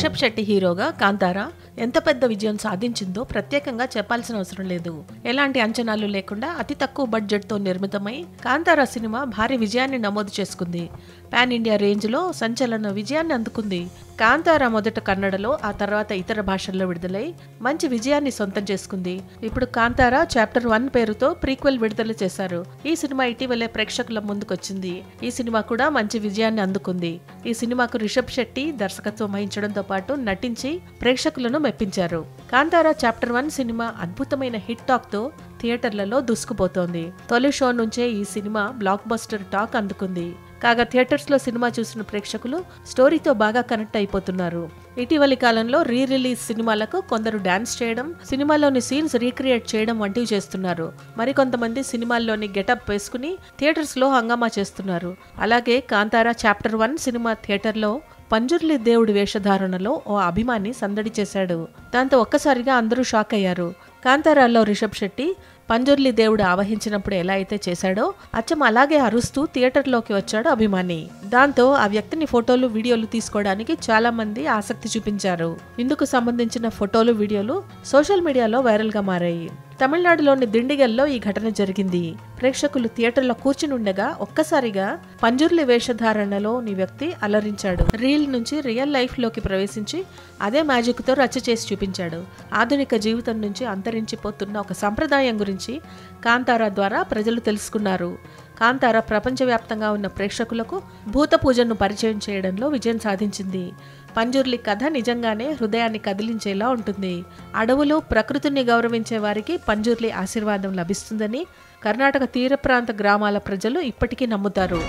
రిషబ్ శెట్టి హీరోగా కాంతారా ఎంత పెద్ద విజయం సాధించిందో ప్రత్యేకంగా చెప్పాల్సిన అవసరం లేదు. ఎలాంటి అంచనాలు లేకుండా అతి తక్కువ బడ్జెట్ తో నిర్మితమై కాంతారా సినిమా భారీ విజయాన్ని నమోదు చేసుకుంది. పాన్ ఇండియా రేంజ్ లో సంచలన విజయాన్ని అందుకుంది. కాంతారా మొదట కన్నడలో, ఆ తర్వాత ఇతర భాషల్లో విడుదలై మంచి విజయాన్ని సొంతం చేసుకుంది. ఇప్పుడు కాంతారా చాప్టర్ 1 పేరుతో ప్రీక్వెల్ విడుదల చేశారు. ఈ సినిమా ఇటీవలే ప్రేక్షకుల ముందుకొచ్చింది. ఈ సినిమా కూడా మంచి విజయాన్ని అందుకుంది. ఈ సినిమాకు రిషబ్ శెట్టి దర్శకత్వం వహించడంతో పాటు నటించి ప్రేక్షకులను మెప్పించారు. కాంతారా చాప్టర్ 1 సినిమా అద్భుతమైన హిట్ టాక్ తో థియేటర్లలో దూసుకుపోతోంది. తొలి షో నుంచే ఈ సినిమా బ్లాక్ బస్టర్ టాక్ అందుకుంది. కాగా థియేటర్స్ లో సినిమా చూసిన ప్రేక్షకులు స్టోరీతో బాగా కనెక్ట్ అయిపోతున్నారు. ఇటీవలి కాలంలో రీ రిలీజ్ సినిమాలకు కొందరు డాన్స్ చేయడం, సినిమాలోని సీన్స్ రీక్రియేట్ చేయడం వంటివి చేస్తున్నారు. మరికొంతమంది సినిమాల్లోని గెటప్ వేసుకుని థియేటర్స్ లో హంగామా చేస్తున్నారు. అలాగే కాంతారా చాప్టర్ 1 సినిమా థియేటర్లో పంజుర్లి దేవుడి వేషధారణలో ఓ అభిమాని సందడి చేశాడు. దాంతో ఒక్కసారిగా అందరూ షాక్ అయ్యారు. కాంతారాలో రిషబ్ శెట్టి పంజుర్లి దేవుడు ఆవహించినప్పుడు ఎలా అయితే చేశాడో అచ్చం అలాగే అరుస్తూ థియేటర్లోకి వచ్చాడు అభిమాని. దాంతో ఆ వ్యక్తిని ఫోటోలు, వీడియోలు తీసుకోవడానికి చాలా మంది ఆసక్తి చూపించారు. ఇందుకు సంబంధించిన ఫోటోలు, వీడియోలు సోషల్ మీడియాలో వైరల్ గా మారాయి. తమిళనాడులోని దిండిగల్లో ఈ ఘటన జరిగింది. ప్రేక్షకులు థియేటర్లో కూర్చుని ఉండగా ఒక్కసారిగా పంజుర్లి వేషధారణలోని వ్యక్తి అలరించాడు. రీల్ నుంచి రియల్ లైఫ్ లోకి ప్రవేశించి అదే మ్యాజిక్ తో రచ్చ చేసి చూపించాడు. ఆధునిక జీవితం నుంచి అంతరించిపోతున్న ఒక సంప్రదాయం గురించి కాంతారా ద్వారా ప్రజలు తెలుసుకున్నారు. కాంతారా ప్రపంచవ్యాప్తంగా ఉన్న ప్రేక్షకులకు భూత పూజను పరిచయం చేయడంలో విజయం సాధించింది. పంజుర్లి కథ నిజంగానే హృదయాన్ని కదిలించేలా ఉంటుంది. అడవులు, ప్రకృతిని గౌరవించే వారికి పంజుర్లి ఆశీర్వాదం లభిస్తుందని కర్ణాటక తీర ప్రాంత గ్రామాల ప్రజలు ఇప్పటికీ నమ్ముతారు.